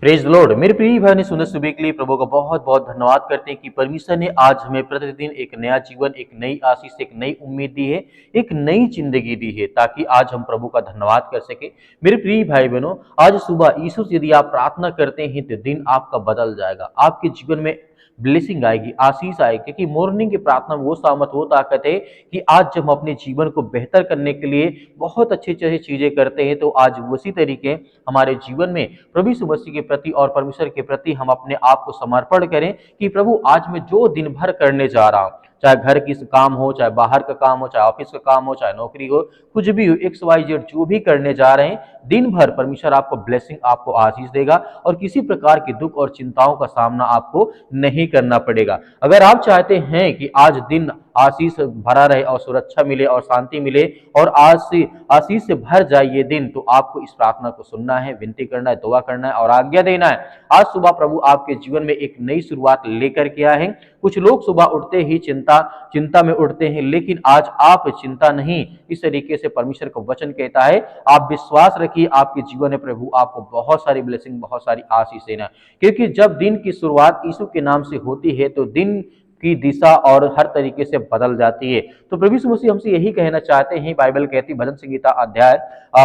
Praise the Lord. मेरे प्रिय भाई ने सुंदर सुबह के लिए प्रभु का बहुत बहुत धन्यवाद करते हैं कि परमेश्वर ने आज हमें प्रतिदिन एक नया जीवन, एक नई आशीष, एक नई उम्मीद दी है, एक नई जिंदगी दी है ताकि आज हम प्रभु का धन्यवाद कर सके। मेरे प्रिय भाई बहनों, आज सुबह यीशु से यदि आप प्रार्थना करते हैं तो दिन आपका बदल जाएगा, आपके जीवन में ब्लेसिंग आएगी, आशीष आएगी। क्योंकि मॉर्निंग की प्रार्थना में वो सामत, वो ताकत है कि आज जब हम अपने जीवन को बेहतर करने के लिए बहुत अच्छी अच्छी चीजें करते हैं तो आज उसी तरीके हमारे जीवन में प्रभु यीशु मसीह के प्रति और परमेश्वर के प्रति हम अपने आप को समर्पण करें कि प्रभु आज मैं जो दिन भर करने जा रहा हूं, चाहे घर की काम हो, चाहे बाहर का काम हो, चाहे ऑफिस का काम हो, चाहे नौकरी हो, कुछ भी हो, एक्स वाई जेड जो भी करने जा रहे हैं, दिन भर परमेश्वर आपको ब्लेसिंग, आपको आशीष देगा और किसी प्रकार के दुख और चिंताओं का सामना आपको नहीं करना पड़ेगा। अगर आप चाहते हैं कि आज दिन आशीष भरा रहे और सुरक्षा मिले और शांति मिले और आज से आशीष से भर जाए ये दिन, तो आपको इस प्रार्थना को सुनना है, विनती करना है, दुआ करना है और आज्ञा देना है। आज सुबह प्रभु आपके जीवन में एक नई शुरुआत लेकर के आए हैं। कुछ लोग सुबह उठते ही चिंता में उठते हैं, लेकिन आज आप चिंता नहीं, इस तरीके से परमेश्वर का वचन कहता है, आप विश्वास रखिए, आपके जीवन में प्रभु आपको बहुत सारी ब्लेसिंग, बहुत सारी आशीष देना। क्योंकि जब दिन की शुरुआत यीशु के नाम से होती है तो दिन की दिशा और हर तरीके से बदल जाती है। तो प्रभु यीशु मसीह हमसे यही कहना चाहते हैं। बाइबल कहती, भजन संगीता अध्याय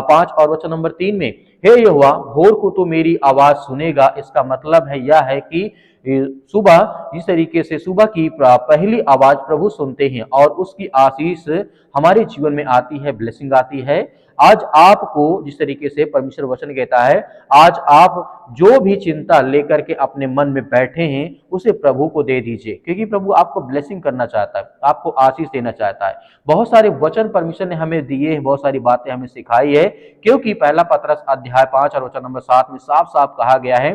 5 और वचन नंबर 3 में, हे यहोवा भोर को तो मेरी आवाज सुनेगा। इसका मतलब है यह है कि सुबह, जिस तरीके से सुबह की पहली आवाज प्रभु सुनते हैं और उसकी आशीष हमारे जीवन में आती है, ब्लेसिंग आती है। आज आपको, जिस तरीके से परमेश्वर वचन कहता है, आज आप जो भी चिंता लेकर के अपने मन में बैठे हैं उसे प्रभु को दे दीजिए, क्योंकि प्रभु आपको ब्लेसिंग करना चाहता है, आपको आशीष देना चाहता है। बहुत सारे वचन परमेश्वर ने हमें दिए हैं, बहुत सारी बातें हमें सिखाई है। क्योंकि पहला पतरस अध्याय 5 और वचन नंबर 7 में साफ साफ कहा गया है,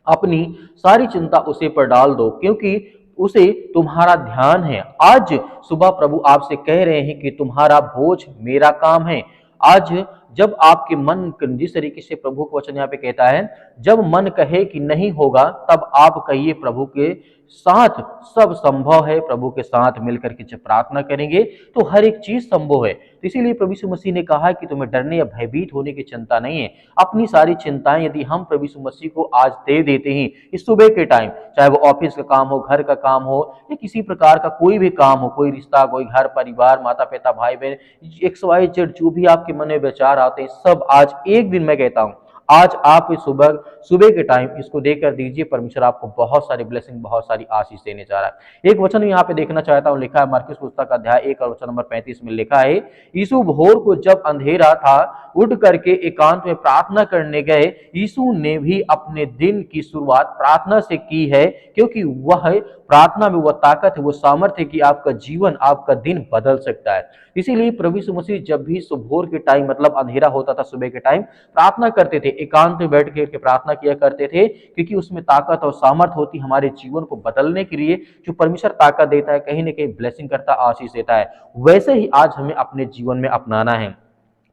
अपनी सारी चिंता उसे पर डाल दो क्योंकि उसे तुम्हारा ध्यान है। आज सुबह प्रभु आपसे कह रहे हैं कि तुम्हारा बोझ मेरा काम है। आज जब आपके मन, जिस तरीके से प्रभु का वचन यहाँ पे कहता है, जब मन कहे कि नहीं होगा तब आप कहिए प्रभु के साथ सब संभव है। प्रभु के साथ मिलकर के जब प्रार्थना करेंगे तो हर एक चीज संभव है। तो इसीलिए प्रभु यीशु मसीह ने कहा कि तुम्हें डरने या भयभीत होने की चिंता नहीं है। अपनी सारी चिंताएं यदि हम प्रभु यीशु मसीह को आज दे देते हैं, इस सुबह के टाइम, चाहे वो ऑफिस का काम हो, घर का काम हो या किसी प्रकार का कोई भी काम हो, कोई रिश्ता, कोई घर परिवार, माता पिता, भाई बहन, एक्स वाई जेड जो भी आपके मन में विचार आते हैं, सब आज एक दिन मैं कहता हूं, आज आप इस सुबह सुबह के टाइम इसको देकर दीजिए। परमेश्वर आपको बहुत सारी ब्लेसिंग, बहुत सारी आशीष देने जा रहा है। एक वचन यहाँ पे देखना चाहता हूँ, लिखा है मरकुस पुस्तक अध्याय 1 और वचन नंबर 35 में लिखा है, यीशु भोर को जब अंधेरा था उठ करके एकांत में प्रार्थना करने गए। यीशु ने भी अपने दिन की शुरुआत प्रार्थना से की है, क्योंकि वह प्रार्थना में वह ताकत है, वो सामर्थ्य है कि आपका जीवन, आपका दिन बदल सकता है। इसीलिए प्रभु यीशु मसीह जब भी भोर के टाइम, मतलब अंधेरा होता था, सुबह के टाइम प्रार्थना करते थे, एकांत में बैठ के प्रार्थना किया करते थे, क्योंकि उसमें ताकत और सामर्थ होती हमारे जीवन को बदलने के लिए। जो परमेश्वर ताकत देता है, कहीं ना कहीं ब्लेसिंग करता, आशीष देता है, वैसे ही आज हमें अपने जीवन में अपनाना है।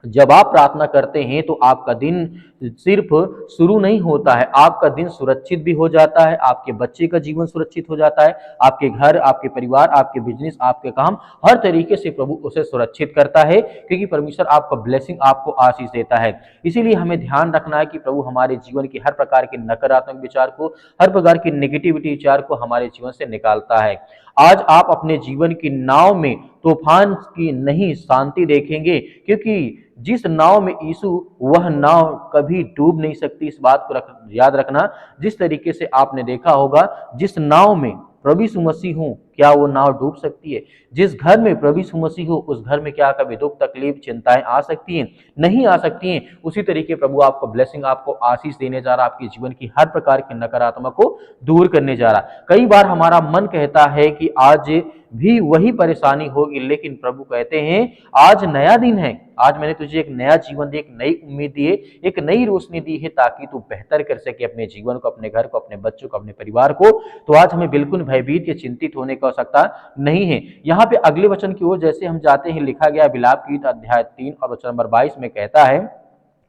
जब आप प्रार्थना करते हैं तो आपका दिन सिर्फ शुरू नहीं होता है, आपका दिन सुरक्षित भी हो जाता है, आपके बच्चे का जीवन सुरक्षित हो जाता है, आपके घर, आपके परिवार, आपके बिजनेस, आपके काम, हर तरीके से प्रभु उसे सुरक्षित करता है, क्योंकि परमेश्वर आपको ब्लेसिंग, आपको आशीष देता है। इसीलिए हमें ध्यान रखना है कि प्रभु हमारे जीवन की हर प्रकार के नकारात्मक विचार को, हर प्रकार की नेगेटिविटी विचार को हमारे जीवन से निकालता है। आज आप अपने जीवन की नाव में तूफान की नहीं, शांति देखेंगे, क्योंकि जिस नाव में यीशु, वह नाव कभी डूब नहीं सकती। इस बात को याद रखना। जिस तरीके से आपने देखा होगा, जिस नाव में प्रभु यीशु मसीह हो, क्या वो नाव डूब सकती है? जिस घर में प्रभु यीशु मसीह हो, उस घर में क्या कभी दुख, तकलीफ, चिंताएं आ सकती हैं? नहीं आ सकती हैं। उसी तरीके प्रभु आपको ब्लेसिंग, आपको आशीष देने जा रहा, आपके जीवन की हर प्रकार के नकारात्मक को दूर करने जा रहा। कई बार हमारा मन कहता है कि आज भी वही परेशानी होगी, लेकिन प्रभु कहते हैं आज नया दिन है, आज मैंने तुझे एक नया जीवन दिया, एक नई उम्मीद दी है, एक नई रोशनी दी है, ताकि तू बेहतर कर सके अपने जीवन को, अपने घर को, अपने बच्चों को, अपने परिवार को। तो आज हमें बिल्कुल भयभीत या चिंतित होने की आवश्यकता नहीं है। यहाँ पे अगले वचन की ओर जैसे हम जाते हैं, लिखा गया विलाप गीत अध्याय 3 और वचन नंबर 22 में कहता है,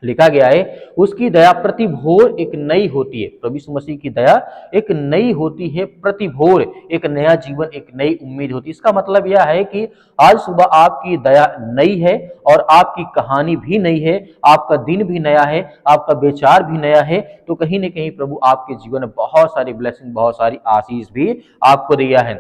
लिखा गया है, उसकी दया प्रतिभोर एक नई होती है। प्रभु यीशु मसीह की दया एक नई होती है, प्रतिभोर एक नया जीवन, एक नई उम्मीद होती है। इसका मतलब यह है कि आज सुबह आपकी दया नई है और आपकी कहानी भी नई है, आपका दिन भी नया है, आपका विचार भी नया है। तो कहीं ना कहीं प्रभु आपके जीवन में बहुत सारी ब्लेसिंग, बहुत सारी आशीष भी आपको दिया है।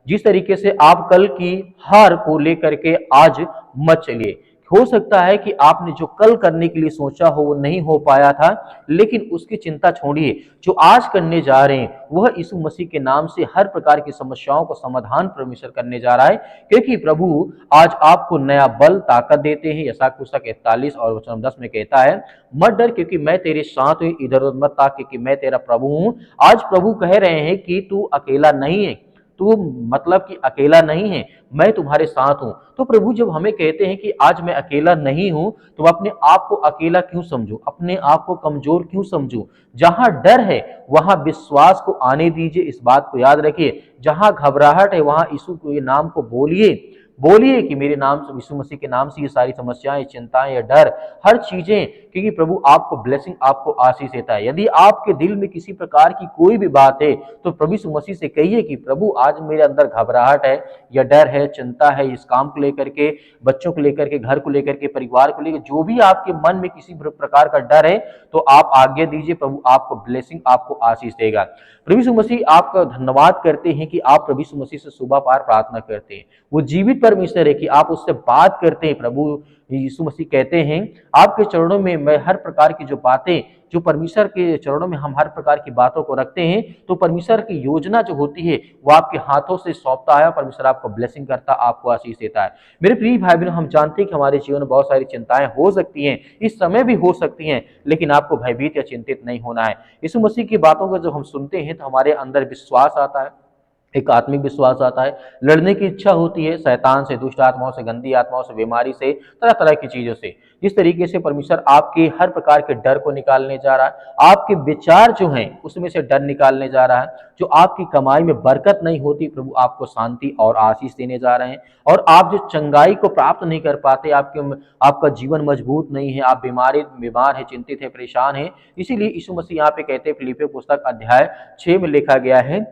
जिस तरीके से आप कल की हार को लेकर के आज मत चलिए। हो सकता है कि आपने जो कल करने के लिए सोचा हो वो नहीं हो पाया था, लेकिन उसकी चिंता छोड़िए। जो आज करने जा रहे हैं वह यीशु मसीह के नाम से हर प्रकार की समस्याओं को समाधान परमेश्वर करने जा रहा है, क्योंकि प्रभु आज आपको नया बल, ताकत देते हैं। यशायाह पुस्तक 41 और वचन 10 में कहता है, मत डर क्योंकि मैं तेरे साथ हूं, इधर उधर मत ताक क्योंकि मैं तेरा प्रभु हूं। आज प्रभु कह रहे हैं कि तू अकेला नहीं है, तू मतलब कि अकेला नहीं है, मैं तुम्हारे साथ हूं। तो प्रभु जब हमें कहते हैं कि आज मैं अकेला नहीं हूं, तो अपने आप को अकेला क्यों समझूं, अपने आप को कमजोर क्यों समझूं। जहां डर है वहां विश्वास को आने दीजिए, इस बात को याद रखिए। जहां घबराहट है वहां यीशु के नाम को बोलिए, बोलिए कि मेरे नाम से, यीशु मसीह के नाम से ये सारी समस्याएं, चिंताएं या डर, हर चीजें, क्योंकि प्रभु आपको ब्लेसिंग, आपको आशीष देता है। यदि आपके दिल में किसी प्रकार की कोई भी बात है तो प्रभु यीशु मसीह से कहिए कि प्रभु आज मेरे अंदर घबराहट है या डर है, चिंता है, इस काम को लेकर के, बच्चों को लेकर के, घर को लेकर के, परिवार को लेकर, जो भी आपके मन में किसी प्रकार का डर है, तो आप आज्ञा दीजिए, प्रभु आपको ब्लेसिंग, आपको आशीष देगा। प्रभु यीशु मसीह आपका धन्यवाद करते हैं कि आप प्रभु यीशु मसीह से सुबह पार प्रार्थना करते हैं। वो जीवित परमेश्वर है कि आप उससे बात करते हैं। प्रभु यीशु मसीह कहते हैं, आपके चरणों में मैं हर प्रकार की जो बातें, जो परमेश्वर के चरणों में हम हर प्रकार की बातों को रखते हैं, तो परमेश्वर की योजना जो होती है वो आपके हाथों से सौंपता है, परमेश्वर आपको ब्लेसिंग करता, आपको आशीष देता है। मेरे प्रिय भाई बहन, हम जानते हैं कि हमारे जीवन में बहुत सारी चिंताएं हो सकती हैं, इस समय भी हो सकती हैं, लेकिन आपको भयभीत या चिंतित नहीं होना है। यीशु मसीह की बातों को जब हम सुनते हैं तो हमारे अंदर विश्वास आता है, एक आत्मिक विश्वास आता है, लड़ने की इच्छा होती है शैतान से, दुष्ट आत्माओं से, गंदी आत्माओं से, बीमारी से, तरह तरह की चीजों से। जिस तरीके से परमेश्वर आपके हर प्रकार के डर को निकालने जा रहा है, आपके विचार जो हैं उसमें से डर निकालने जा रहा है, जो आपकी कमाई में बरकत नहीं होती, प्रभु आपको शांति और आशीष देने जा रहे हैं। और आप जो चंगाई को प्राप्त नहीं कर पाते, आपका जीवन मजबूत नहीं है, आप बीमार है, चिंतित है, परेशान है, इसीलिए यीशु मसीह यहाँ पे कहते हैं, फिलिपियों पुस्तक अध्याय 6 में लिखा गया है,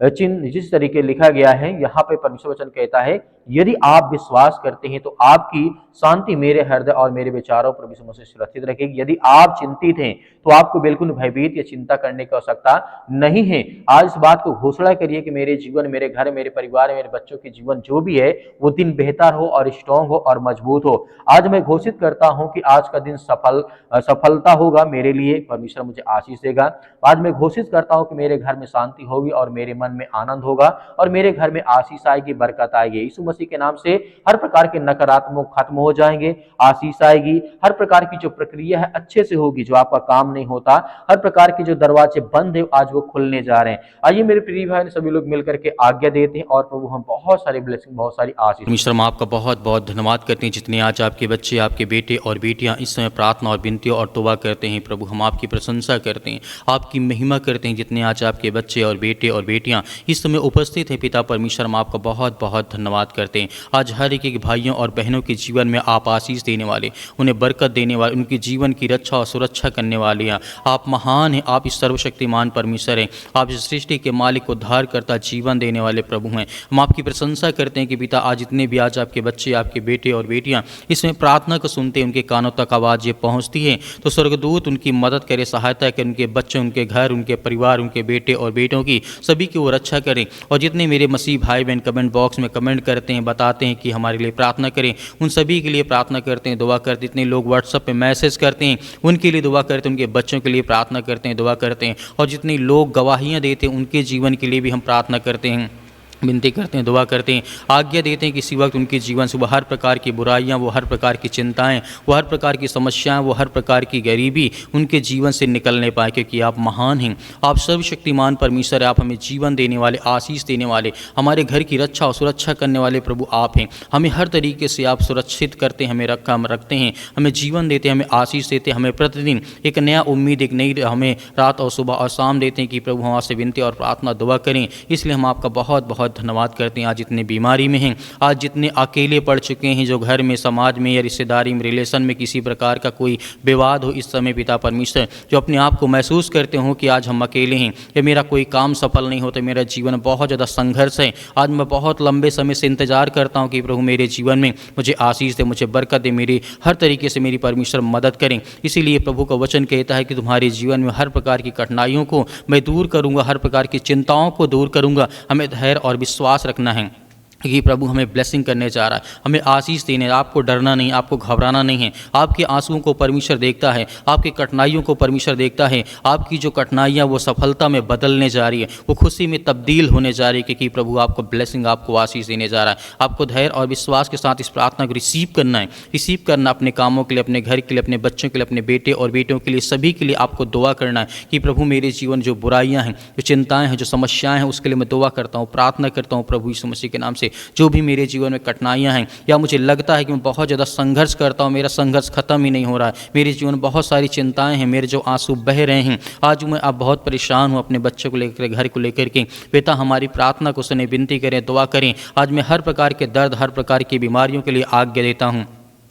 जिस तरीके लिखा गया है, यहाँ पे परमेश्वर वचन कहता है, यदि आप विश्वास करते हैं तो आपकी शांति मेरे हृदय और मेरे विचारों पर यीशु मसीह सुरक्षित रखेगी। यदि आप चिंतित हैं तो आपको बिल्कुल भयभीत या चिंता करने की आवश्यकता नहीं है। आज इस बात को घोषणा करिए कि मेरे जीवन, मेरे घर, मेरे परिवार, मेरे बच्चों के जीवन जो भी है वो दिन बेहतर हो और स्ट्रांग हो और मजबूत हो। आज मैं घोषित करता हूं कि आज का दिन सफलता होगा मेरे लिए, परमेश्वर मुझे आशीष देगा। आज मैं घोषित करता हूं कि मेरे घर में शांति होगी और मेरे मन में आनंद होगा और मेरे घर में आशीष आएगी, बरकत आएगी। यीशु मसीह के नाम से हर प्रकार के नकारात्मक खत्म हो जाएंगे, आशीष आएगी। हर प्रकार की जो प्रक्रिया है अच्छे से होगी, जो आपका काम नहीं होता, हर प्रकार के जो दरवाजे बंद है आज वो खुलने जा रहे हैं। आइए मेरे प्रिय भाई, सभी लोग मिलकर के आज्ञा देते हैं और प्रभु हम बहुत सारी ब्लेसिंग, बहुत सारी आशीष। परमेश्वर हम आपका बहुत बहुत धन्यवाद करते हैं, जितने आज आपके बच्चे, आपके बेटे और बेटियां इस समय प्रार्थना और विनती और तौबा करते हैं। प्रभु हम आपकी प्रशंसा करते हैं, आपकी महिमा करते हैं, जितने आज आपके बच्चे और बेटे और बेटियां इस समय उपस्थित हैं। पिता परमेश्वर हम आपका बहुत बहुत धन्यवाद करते हैं। आज हर एक भाइयों और बहनों के जीवन में आप आशीष देने वाले, उन्हें बरकत देने वाले, उनके जीवन की रक्षा और सुरक्षा करने वाले हैं। आप महान हैं, आप इस सर्वशक्तिमान परमेश्वर हैं, आप इस सृष्टि के मालिक, उद्धार करता, जीवन देने वाले प्रभु हैं। हम आपकी प्रशंसा करते हैं कि पिता आज जितने भी आज आपके बच्चे, आपके बेटे और बेटियां इसमें प्रार्थना को सुनते हैं, उनके कानों तक आवाज़ ये पहुंचती है, तो स्वर्गदूत उनकी मदद करे, सहायता करे, उनके बच्चे, उनके घर, उनके परिवार, उनके बेटे और बेटों की सभी की वो रक्षा करें। और जितने मेरे मसीह भाई बहन कमेंट बॉक्स में कमेंट करते हैं, बताते हैं कि हमारे लिए प्रार्थना करें, उन सभी के लिए प्रार्थना करते हैं, दुआ करते हैं। जितने लोग व्हाट्सएप पे मैसेज करते हैं उनके लिए दुआ करते हैं, उनके बच्चों के लिए प्रार्थना करते हैं, दुआ करते हैं। और जितने लोग गवाहियाँ देते हैं उनके जीवन के लिए भी हम प्रार्थना करते हैं, विनती करते हैं, दुआ करते हैं, आज्ञा देते हैं कि इसी वक्त उनके जीवन से वो हर प्रकार की बुराइयां, वो हर प्रकार की चिंताएं, वो हर प्रकार की समस्याएं, वो हर प्रकार की गरीबी उनके जीवन से निकलने पाए, क्योंकि आप महान हैं, आप सर्वशक्तिमान परमेश्वर है, आप हमें जीवन देने वाले, आशीष देने वाले, हमारे घर की रक्षा और सुरक्षा करने वाले प्रभु आप हैं। हमें हर तरीके से आप सुरक्षित करते हैं, हमें रखते हैं, हमें जीवन देते हैं, हमें आशीष देते हैं, हमें प्रतिदिन एक नया उम्मीद, एक नई हमें रात और सुबह और शाम देते हैं कि प्रभु हम आपसे विनती और प्रार्थना दुआ करें। इसलिए हम आपका बहुत बहुत बहुत धन्यवाद करते हैं। आज जितने बीमारी में हैं, आज जितने अकेले पड़ चुके हैं, जो घर में, समाज में या रिश्तेदारी में, रिलेशन में किसी प्रकार का कोई विवाद हो, इस समय पिता परमेश्वर जो अपने आप को महसूस करते हो कि आज हम अकेले हैं या मेरा कोई काम सफल नहीं होता, मेरा जीवन बहुत ज़्यादा संघर्ष है, आज मैं बहुत लंबे समय से इंतजार करता हूं कि प्रभु मेरे जीवन में मुझे आशीष दे, मुझे बरकत दे, मेरी हर तरीके से मेरी परमेश्वर मदद करें। इसीलिए प्रभु का वचन कहता है कि तुम्हारे जीवन में हर प्रकार की कठिनाइयों को मैं दूर करूंगा, हर प्रकार की चिंताओं को दूर करूंगा। हमें धैर्य और विश्वास रखना है कि प्रभु हमें ब्लेसिंग करने जा रहा है, हमें आशीष देने। आपको डरना नहीं, आपको घबराना नहीं है। आपके आंसुओं को परमेश्वर देखता है, आपकी कठिनाइयों को परमेश्वर देखता है। आपकी जो कठिनाइयाँ वो सफलता में बदलने जा रही है, वो खुशी में तब्दील होने जा रही है, क्योंकि प्रभु आपको ब्लेसिंग, आपको आशीष देने जा रहा है। आपको धैर्य और विश्वास के साथ इस प्रार्थना को रिसीव करना है। रिसीव करना अपने कामों के लिए, अपने घर के लिए, अपने बच्चों के लिए, अपने बेटे और बेटियों के लिए, सभी के लिए आपको दुआ करना है कि प्रभु मेरे जीवन जो बुराइयाँ हैं, जो चिंताएँ हैं, जो समस्याएँ हैं, उसके लिए मैं दुआ करता हूँ, प्रार्थना करता हूँ प्रभु यीशु मसीह के नाम से। जो भी मेरे जीवन में कठिनाइयाँ हैं या मुझे लगता है कि मैं बहुत ज़्यादा संघर्ष करता हूँ, मेरा संघर्ष खत्म ही नहीं हो रहा है, मेरे जीवन में बहुत सारी चिंताएं हैं, मेरे जो आंसू बह रहे हैं, आज मैं अब बहुत परेशान हूँ अपने बच्चों को लेकर, घर को लेकर के। पिता हमारी प्रार्थना को सुने, विनती करें, दुआ करें। आज मैं हर प्रकार के दर्द, हर प्रकार की बीमारियों के लिए आज्ञा देता हूँ।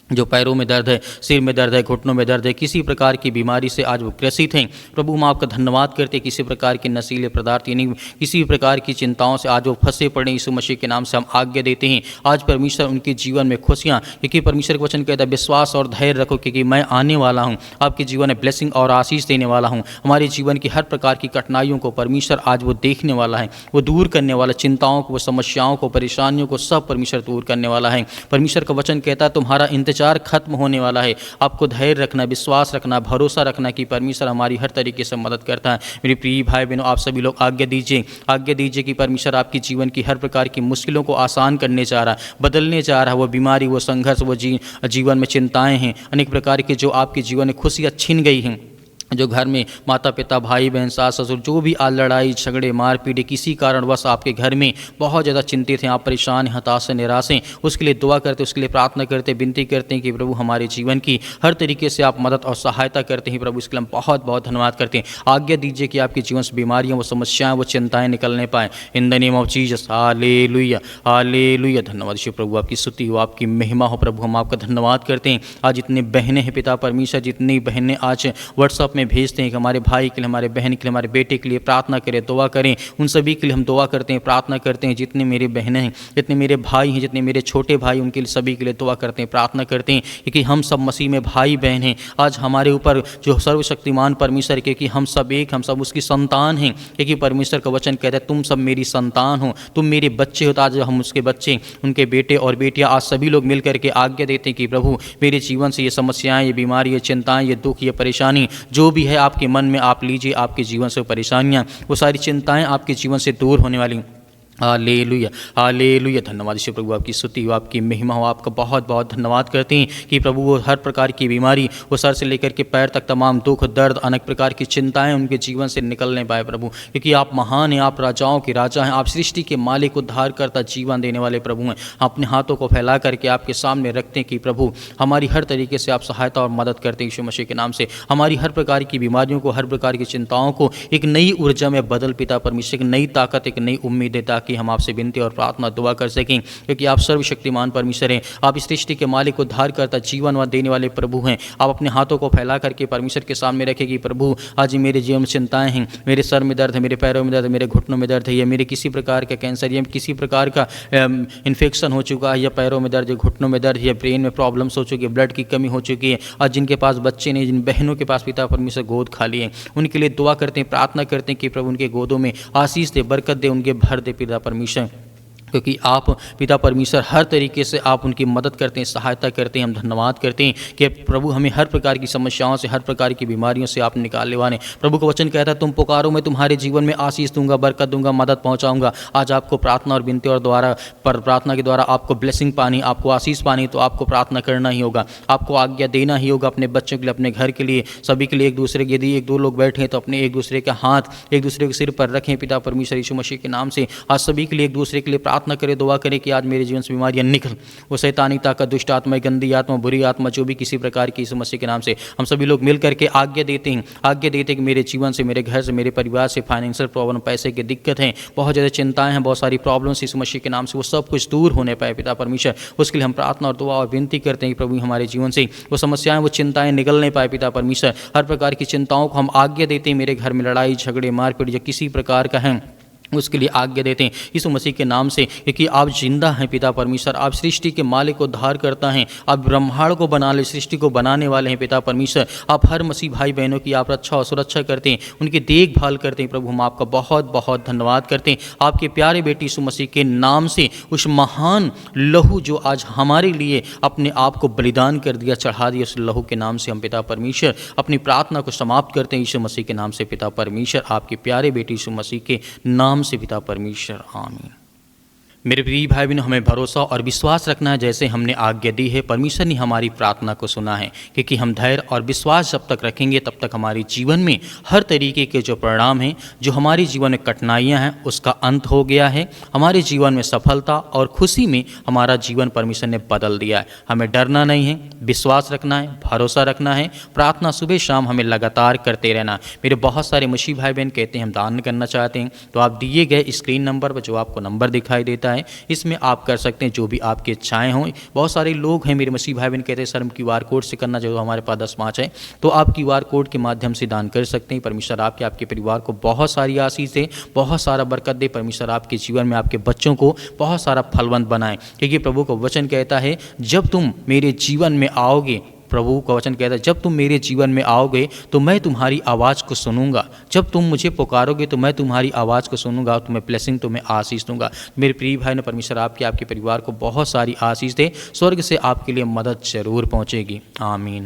जो पैरों में दर्द है, सिर में दर्द है, घुटनों में दर्द है, किसी प्रकार की बीमारी से आज वो ग्रसित हैं, प्रभु हम आपका धन्यवाद करते हैं। किसी प्रकार के नशीले पदार्थ यानी किसी प्रकार की चिंताओं से आज वो फंसे पड़े, यीशु मसीह के नाम से हम आज्ञा देते हैं। आज परमेश्वर उनके जीवन में खुशियाँ, क्योंकि परमेश्वर का वचन कहता है विश्वास और धैर्य रखो, क्योंकि मैं आने वाला हूँ, आपके जीवन में ब्लेसिंग और आशीष देने वाला हूँ। हमारे जीवन की हर प्रकार की कठिनाइयों को परमेश्वर आज वो देखने वाला है, वो दूर करने वाला, चिंताओं को, समस्याओं को, परेशानियों को सब परमेश्वर दूर करने वाला है। परमेश्वर का वचन कहता है तुम्हारा इंतजार खत्म होने वाला है। आपको धैर्य रखना, विश्वास रखना, भरोसा रखना कि परमेश्वर हमारी हर तरीके से मदद करता है। मेरे प्रिय भाई बहनों, आप सभी लोग आज्ञा दीजिए कि परमेश्वर आपकी जीवन की हर प्रकार की मुश्किलों को आसान करने जा रहा है, बदलने जा रहा है। वो बीमारी, वो संघर्ष, वो जीवन में चिंताएं हैं, अनेक प्रकार की जो आपके जीवन में खुशियाँ छिन गई हैं, जो घर में माता पिता, भाई बहन, सास ससुर, जो भी आज लड़ाई झगड़े, मारपीट, किसी कारणवश आपके घर में बहुत ज़्यादा चिंतित हैं, आप परेशान हैं, हताश हैं, निराश हैं, उसके लिए दुआ करते, उसके लिए प्रार्थना करते, विनती करते हैं कि प्रभु हमारे जीवन की हर तरीके से आप मदद और सहायता करते हैं। प्रभु इसके लिए हम बहुत बहुत धन्यवाद करते हैं। आज्ञा दीजिए कि आपके जीवन से बीमारियाँ, वो समस्याएँ, वो चिंताएँ निकलने पाएँ। In the name of Jesus, hallelujah, hallelujah. धन्यवाद ईश्वर प्रभु, आपकी स्तुति हो, आपकी महिमा हो। प्रभु हम आपका धन्यवाद करते हैं। आज जितने बहनें हैं पिता परमेश्वर, जितनी बहनें आज व्हाट्सअप में भेजते हैं कि हमारे भाई के लिए, हमारे बहन के लिए, हमारे बेटे के लिए प्रार्थना करें, दुआ करें, उन सभी के लिए हम दुआ करते हैं, प्रार्थना करते हैं। जितने मेरे बहनें हैं, जितने मेरे भाई हैं, जितने मेरे छोटे भाई, उनके लिए, सभी के लिए दुआ करते हैं, प्रार्थना करते हैं, क्योंकि हम सब मसीह में भाई बहन हैं। आज हमारे ऊपर जो सर्वशक्तिमान परमेश्वर के, कि हम सब एक, हम सब उसकी संतान हैं, क्योंकि परमेश्वर का वचन कहता है तुम सब मेरी संतान हो, तुम मेरे बच्चे हो। तो आज हम उसके बच्चे, उनके बेटे और बेटियां, आज सभी लोग मिल करके आज्ञा देते हैं कि प्रभु मेरे जीवन से ये समस्याएं, ये बीमारी, ये चिंताएं, ये दुख, ये परेशानी जो भी है आपके मन में आप लीजिए। आपके जीवन से परेशानियां, वो सारी चिंताएं आपके जीवन से दूर होने वाली। Hallelujah, hallelujah. धन्यवाद ईश्वर प्रभु, आपकी स्तुति हो, आपकी महिमा हो। आपका बहुत बहुत धन्यवाद करते हैं कि प्रभु वो हर प्रकार की बीमारी, वो सर से लेकर के पैर तक तमाम दुख, दर्द, अनेक प्रकार की चिंताएं उनके जीवन से निकलने पाए प्रभु, क्योंकि आप महान हैं, आप राजाओं के राजा हैं, आप सृष्टि के मालिक, उद्धार करता, जीवन देने वाले प्रभु हैं। अपने हाथों को फैला करके आपके सामने रखते हैं कि प्रभु हमारी हर तरीके से आप सहायता और मदद करते हैं। यीशु मसीह के नाम से हमारी हर प्रकार की बीमारियों को, हर प्रकार की चिंताओं को एक नई ऊर्जा में बदल पिता परमेश्वर, एक नई ताकत, एक नई उम्मीद है, ताकि हम आपसे विनती और प्रार्थना दुआ कर सकें, क्योंकि आप सर्वशक्तिमान परमेश्वर हैं। आप इस सृष्टि के मालिक, उद्धार करता, जीवन देने वाले प्रभु हैं। आप अपने हाथों को फैला करके परमेश्वर के सामने रखें कि प्रभु आज मेरे जीवन में चिंताएं हैं, मेरे सर में दर्द है, मेरे पैरों में दर्द है, मेरे घुटनों में दर्द है, या मेरे किसी प्रकार का कैंसर या किसी प्रकार का इन्फेक्शन हो चुका है, या पैरों में दर्द, या घुटनों में दर्द, या ब्रेन में प्रॉब्लम्स हो चुकी है, ब्लड की कमी हो चुकी है। आज जिनके पास बच्चे नहीं, जिन बहनों के पास पिता परमेश्वर गोद खाली है, उनके लिए दुआ करते हैं, प्रार्थना करते हैं कि प्रभु उनके गोदों में आशीष दे, बरकत दे, उनके भर दे पिता परमेश्वर, क्योंकि आप पिता परमेश्वर हर तरीके से आप उनकी मदद करते हैं, सहायता करते हैं। हम धन्यवाद करते हैं कि प्रभु हमें हर प्रकार की समस्याओं से, हर प्रकार की बीमारियों से आप निकालने वाले। प्रभु का वचन कहता है तुम पुकारो, मैं तुम्हारे जीवन में आशीष दूंगा, बरकत दूंगा, मदद पहुंचाऊंगा। आज आपको प्रार्थना और विनती और द्वारा प्रार्थना के द्वारा आपको ब्लेसिंग पानी, आपको आशीष पानी, तो आपको प्रार्थना करना ही होगा, आपको आज्ञा देना ही होगा अपने बच्चों के लिए, अपने घर के लिए, सभी के लिए। एक दूसरे के, यदि एक दो लोग बैठे हैं तो अपने एक दूसरे के हाथ एक दूसरे के सिर पर रखें पिता परमेश्वर यीशु मसीह के नाम से। आज सभी के लिए एक दूसरे के लिए प्रार्थना प्रार्थना करें, दुआ करें कि आज मेरे जीवन से बीमारियां निकल, वो शैतानी ताकत, दुष्ट आत्मा, गंदी आत्मा, बुरी आत्मा, जो भी किसी प्रकार की, यीशु मसीह के नाम से हम सभी लोग मिल करके आज्ञा देते हैं कि मेरे जीवन से, मेरे घर से, मेरे परिवार से फाइनेंशियल प्रॉब्लम, पैसे की दिक्कत है, बहुत ज़्यादा चिंताएं हैं, बहुत सारी प्रॉब्लम्स यीशु मसीह के नाम से वो सब कुछ दूर होने पाए पिता परमेश्वर। उसके लिए हम प्रार्थना और दुआ और विनती करते हैं कि प्रभु हमारे जीवन से वो समस्याएं, वो चिंताएं निकलने पाए पिता परमेश्वर। हर प्रकार की चिंताओं को हम आज्ञा देते हैं, मेरे घर में लड़ाई झगड़े मारपीट या किसी प्रकार का है उसके लिए आज्ञा देते हैं यीशु मसीह के नाम से, क्योंकि आप जिंदा हैं पिता परमेश्वर। आप सृष्टि के मालिक को उद्धार करता हैं, आप ब्रह्मांड को बना ले, सृष्टि को बनाने वाले हैं पिता परमेश्वर। आप हर मसीह भाई बहनों की आप रक्षा और सुरक्षा करते हैं, उनकी देखभाल करते हैं। प्रभु हम आपका बहुत बहुत धन्यवाद करते हैं आपके प्यारे बेटे यीशु मसीह के नाम से, उस महान लहू जो आज हमारे लिए अपने आप को बलिदान कर दिया, चढ़ा दिया, उस लहू के नाम से हम पिता परमेश्वर अपनी प्रार्थना को समाप्त करते हैं यीशु मसीह के नाम से पिता परमेश्वर, आपके प्यारे बेटे यीशु मसीह के नाम से पिता परमेश्वर, आमीन। मेरे प्रिय भाई बहनों, हमें भरोसा और विश्वास रखना है, जैसे हमने आज्ञा दी है, परमेश्वर ने हमारी प्रार्थना को सुना है, क्योंकि हम धैर्य और विश्वास जब तक रखेंगे तब तक हमारे जीवन में हर तरीके के जो परिणाम हैं, जो हमारे जीवन में कठिनाइयां हैं, उसका अंत हो गया है। हमारे जीवन में सफलता और खुशी में हमारा जीवन परमेश्वर ने बदल दिया है। हमें डरना नहीं है, विश्वास रखना है, भरोसा रखना है, प्रार्थना सुबह शाम हमें लगातार करते रहना। मेरे बहुत सारे मसीह भाई बहन कहते हैं हम दान करना चाहते हैं, तो आप दिए गए स्क्रीन नंबर पर, जो आपको नंबर दिखाई देता है, इसमें आप कर सकते हैं जो भी आपकी इच्छाएं हों। बहुत सारे लोग हैं मेरे मसीह भाई बहन कहते हैं सर हम QR कोड से करना, जो हमारे पास 10-5 है, तो आप QR कोड के माध्यम से दान कर सकते हैं। परमेश्वर आपके परिवार को बहुत सारी आशीष दे, बहुत सारा बरकत दे। परमेश्वर आपके जीवन में आपके बच्चों को बहुत सारा फलवंत बनाए, क्योंकि प्रभु का वचन कहता है जब तुम मेरे जीवन में आओगे, प्रभु का वचन कहता है जब तुम मेरे जीवन में आओगे तो मैं तुम्हारी आवाज़ को सुनूंगा, जब तुम मुझे पुकारोगे तो मैं तुम्हारी आवाज़ को सुनूंगा, तुम्हें ब्लेसिंग, तुम्हें आशीष दूंगा। मेरे प्रिय भाई ने परमेश्वर आपके परिवार को बहुत सारी आशीष दे, स्वर्ग से आपके लिए मदद जरूर पहुंचेगी। आमीन।